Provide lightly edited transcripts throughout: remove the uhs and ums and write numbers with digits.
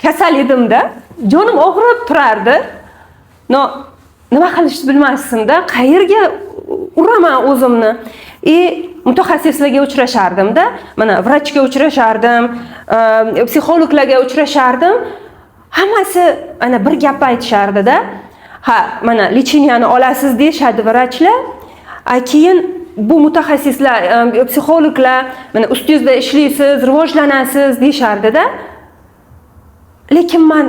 kasal edimda, jonim og'rib turardi. Nima qilishni bilmasdimda, qayerga uraman o'zimni. Mutaxassislarga uchrashardim-da, mana vrachga uchrashardim, psixologlarga uchrashardim. Hammasi ana bir gap aytishardi-da. Ha, mana lecheniyani olasiz deyshadi vrachlar. Keyin bu mutaxassislar, psixologlar mana ustingizda ishlaysiz, rivojlanasiz deyishardi-da. Lekin men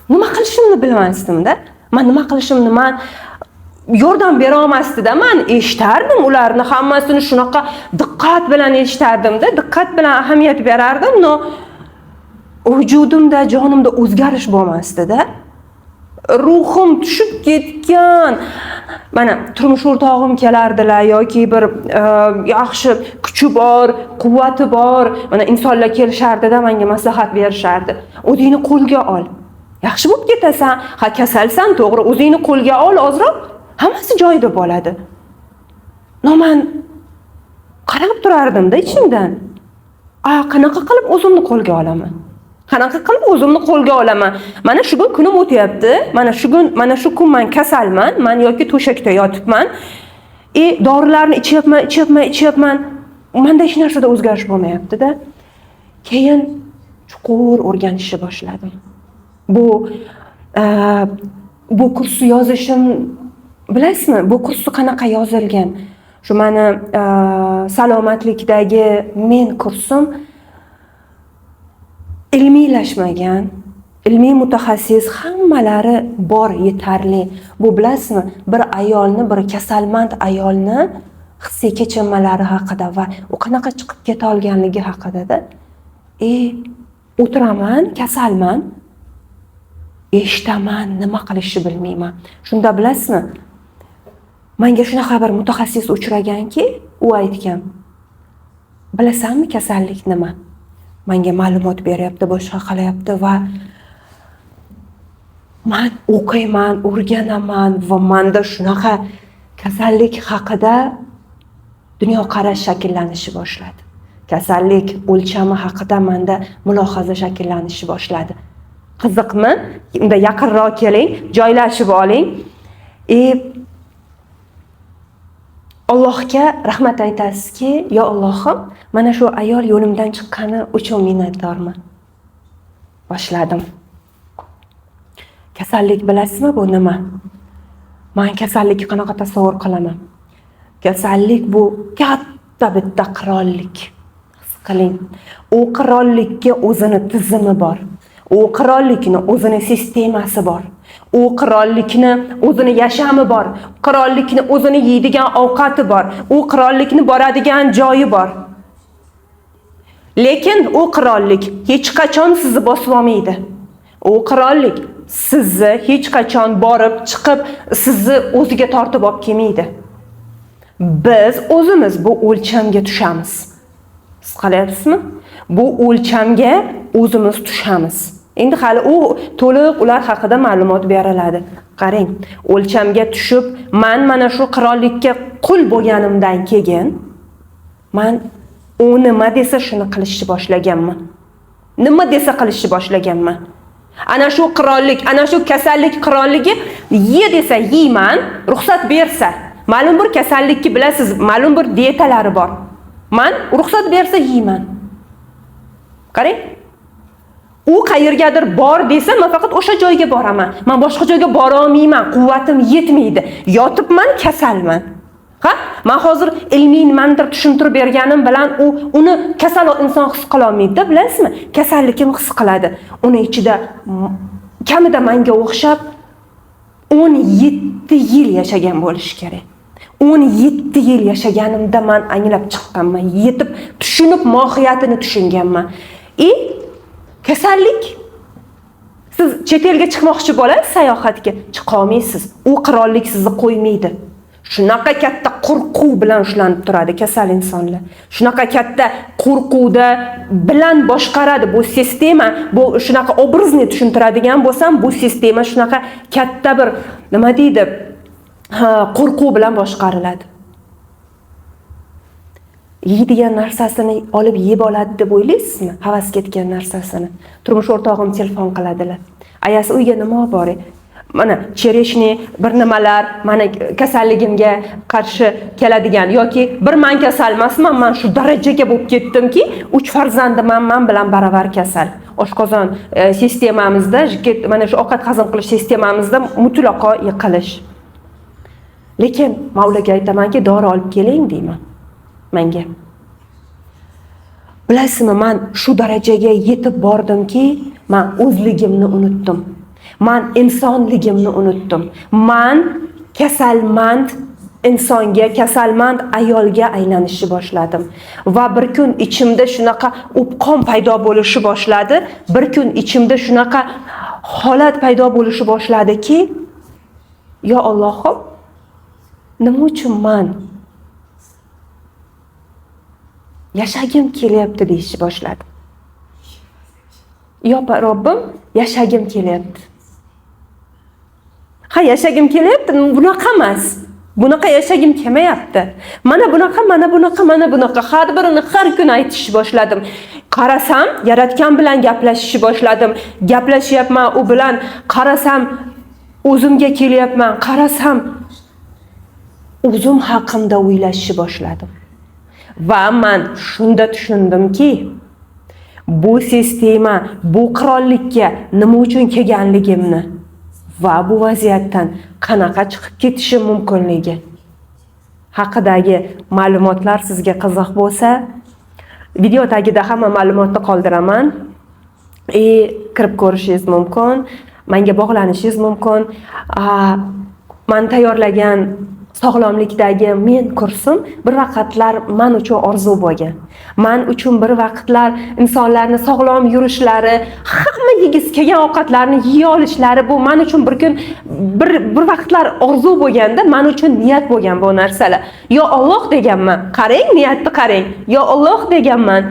nima qilishimni bilmasdim-da. Men nima qilishimni yordam bera olmasdi-da. Men eshitardim ularni hammasini shunaqa diqqat bilan eshitardim-da, diqqat bilan ahamiyat berardim. Vujudimda, jonimda o'zgarish bo'lmasdi-da. Ruhim tushib ketgan. Mana turmush o'rtog'im kelardilar yoki bir yaxshi kuchi bor, quvvati bor, mana insonlar kelishardi-da, menga maslahat berishardi. O'zingni qo'lga ol. Yaxshi bo'lib ketasan, ha kasalsan, to'g'ri, o'zingni qo'lga ol, ozroq hammasi joyida bo'ladi. Men qarab turardim-da ichimdan. Qanaqa qilib o'zimni qo'lga olaman? Qanaqa qilib o'zimni qo'lga olaman? Mana shu kunim o'tyapti. Mana shu kun men kasalman, men yoki to'shakda yotibman. Dorilarni ichyapman. Menda hech narsada o'zgarish bo'lmayapti-da. Keyin chuqur o'rganishni boshladim. Bu kursni yozishim, bilasizmi? Bu kursni qanaqa yozilgan? Shu meni salomatlikdagi men kursim ilmiylashmagan, ilmiy mutaxassis hammalari bor, yetarli. Bu bilasizmi? Bir ayolni, bir kasalmand ayolni hissiy kechinmalari haqida va u qanaqa chiqib keta olganligi haqida-da. O'tiraman, kasalman, eshitaman, nima qilishni bilmayman. Shunda bilasizmi? Menga shunaqa bir mutaxassis uchraganki, u aytgan: "Bilasanmi kasallik nima?" Menga ma'lumot beryapti, boshqa qilyapti va men o'qiyman, o'rganaman va menda shunaqa kasallik haqida dunyoqarash shakllanishi boshladi. Kasallik o'lchami haqida menda mulohaza shakllanishi boshladi. Qiziqmi? Unda yaqinroq keling, joylashib oling. Allohga rahmat aytasizki, yo Allohim, mana shu ayol yo'limdan chiqqani uchun minnatdorman. Boshladim. Kasallik bilasizmi bu nima? Men kasallikni qanaqa tasavvur qilaman? Kasallik bu katta bitta qirollik. His qiling. U qirollikka o'zini tizimi bor. U qirollikni o'zini sistemasi bor. U qirollikni o'zini yashami bor. Qirollikni o'zini yeydigan ovqati bor. U qirollikni boradigan joyi bor. Lekin u qirollik hech qachon sizni bosib olmaydi. U qirollik sizni hech qachon borib chiqib sizni o'ziga tortib olib kelmaydi. Biz o'zimiz bu o'lchamga tushamiz. Siz qilyapsizmi? Bu o'lchamga o'zimiz tushamiz. Endi hali u to'liq ular haqida ma'lumot beriladi. Qarang, o'lchamga tushib, men mana shu qirollikka qul bo'lganimdan keyin men u nima desa shuni qilishni boshlaganman. Nima desa qilishni boshlaganman. Ana shu qirollik, ana shu kasallik qirolligi ye desa yeyman, ruxsat bersa. Ma'lum bir kasallikni bilasiz, ma'lum bir dietalari bor. Men ruxsat bersa yeyman. Qarang. U qayergadir bor desa, men faqat o'sha joyga boraman. Men boshqa joyga bora olmayman, quvvatim yetmaydi. Yotibman, kasalman. Men hozir ilmiy nimadir tushuntirib berganim bilan uni kasal inson his qila olmaydi, bilasizmi? Kasallikni his qiladi. Uni ichida kamida menga o'xshab 17 yil yashagan bo'lish kerak. 17 yil yashaganimda men anglab chiqqanman, yetib tushunib mohiyatini tushunganman. Kasallik, siz chet elga chiqmoqchi bo'lasiz sayohatga, chiqa olmaysiz. U qirollik sizni qo'ymaydi. Shunaqa katta qo'rquv bilan ushlanib turadi kasal insonlar. Shunaqa katta qo'rquvda bilan boshqaradi bu sistema. Bu shunaqa obrazni tushuntiradigan bo'lsam, bu sistema shunaqa katta bir nima deydi? Qo'rquv bilan boshqariladi. yeydigan narsasini olib yeb oladi deb o'ylaysizmi? Havas ketgan narsasini. Turmush o'rtog'im telefon qiladilar. Ayasi uyga nima olib boray? Mana chereshni bir nimalar, mana kasalligimga qarshi keladigan yoki bir men kasal emasman, men shu darajaga bo'lib ketdimki, 3 farzandim men bilan baravar kasal. Oshqozon sistemamizda, mana shu ovqat hazm qilish sistemamizda mutlaqo yiqilish. Lekin Mavlaga aytamanki, dori olib keling deyman. Menga. Bilasizmi, men shu darajaga yetib bordimki, men o'zligimni unutdim. Men insonligimni unutdim. Men kasalmand insonga, kasalmand ayolga aylanishni boshladim. Va bir kun ichimda shunaqa o'pqon paydo bo'lishi boshladi. Bir kun ichimda shunaqa holat paydo bo'lishi boshladiki, yo Allohim, nima uchun men yashagim kelyapti deyishni boshladim. Yo Robbim, yashagim kelyapti. Ha, yashagim kelyapti, bunaqa emas. Bunaqa yashagim kelmayapti. Mana bunaqa har birini har kun aytishni boshladim. Qarasam, yaratgan bilan gaplashishni boshladim. Gaplashyapman u bilan, qarasam o'zimga kelyapman, qarasam o'zim haqimda o'ylashni boshladim. Va men shunda tushundimki, bu sistema, bu qirollikka nima uchun kelganligimni va bu vaziyatdan qanaqa chiqib ketishim mumkinligi haqidagi ma'lumotlar sizga qiziq bo'lsa, video tagida hamma ma'lumotni qoldiraman. Kirib ko'rishingiz mumkin, menga bog'lanishingiz mumkin. Men tayyorlagan sog'lomlikdagi men kursum bir vaqtlar men uchun orzu bo'lgan. Men uchun bir vaqtlar insonlarni sog'lom yurishlari, hamma yegiz kelgan ovqatlarni yeya olishlari bu men uchun bir kun bir vaqtlar orzu bo'lganda, men uchun niyat bo'lgan bu narsalar. Yo Alloh deganman, qarang, niyatni qarang. Yo Alloh deganman.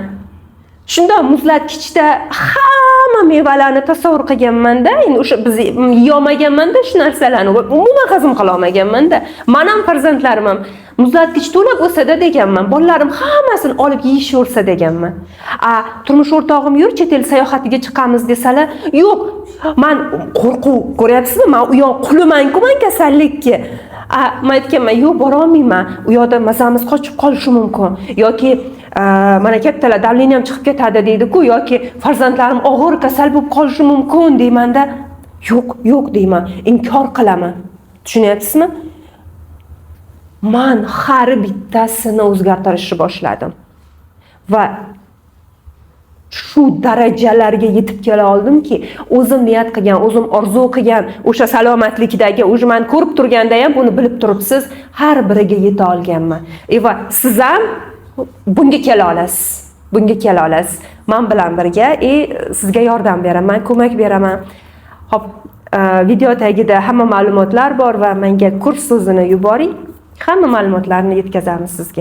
Shunda muzlatkichda hamma mevalarni tasavvur qilganman-da, endi o'sha biz yeyolmaganman-da shu narsalarni. Umuman hazm qila olmaganman-da. Men ham farzandlarim ham muzlatkich to'lab o'sada deganman. Bolalarim hammasini olib yeyishaversa deganman. Turmush o'rtog'im yur, chet el sayohatiga chiqamiz desalar, yo'q. Men qo'rquv ko'ryapsizmi? Men u yoq quliman-ku, men kasallikka. Men aytganman, yo'q, bora olmayman. U yoqda mazamiz qochib qolishi mumkin yoki mana kattalar davleniyam chiqib ketadi deydi-ku, yoki farzandlarim og'ir kasal bo'lib qolishi mumkin deymanda, yo'q deyman, inkor qilaman. Tushunyapsizmi? Men har bittasini o'zgartirishni boshladim. Va shu darajalarga yetib kela oldimki, o'zim niyat qilgan, o'zim orzu qilgan o'sha salomatlikdagi, o'sha men ko'rib turganda ham buni bilib turibsiz, har biriga yeta olganman. Va siz ham bunga kela olasiz. Bunga kela olasiz. Men bilan birga sizga yordam beraman, ko'mak beraman. Hop, video tagida hamma ma'lumotlar bor va menga kurs so'zini yuboring. Hamma ma'lumotlarni yetkazamiz sizga.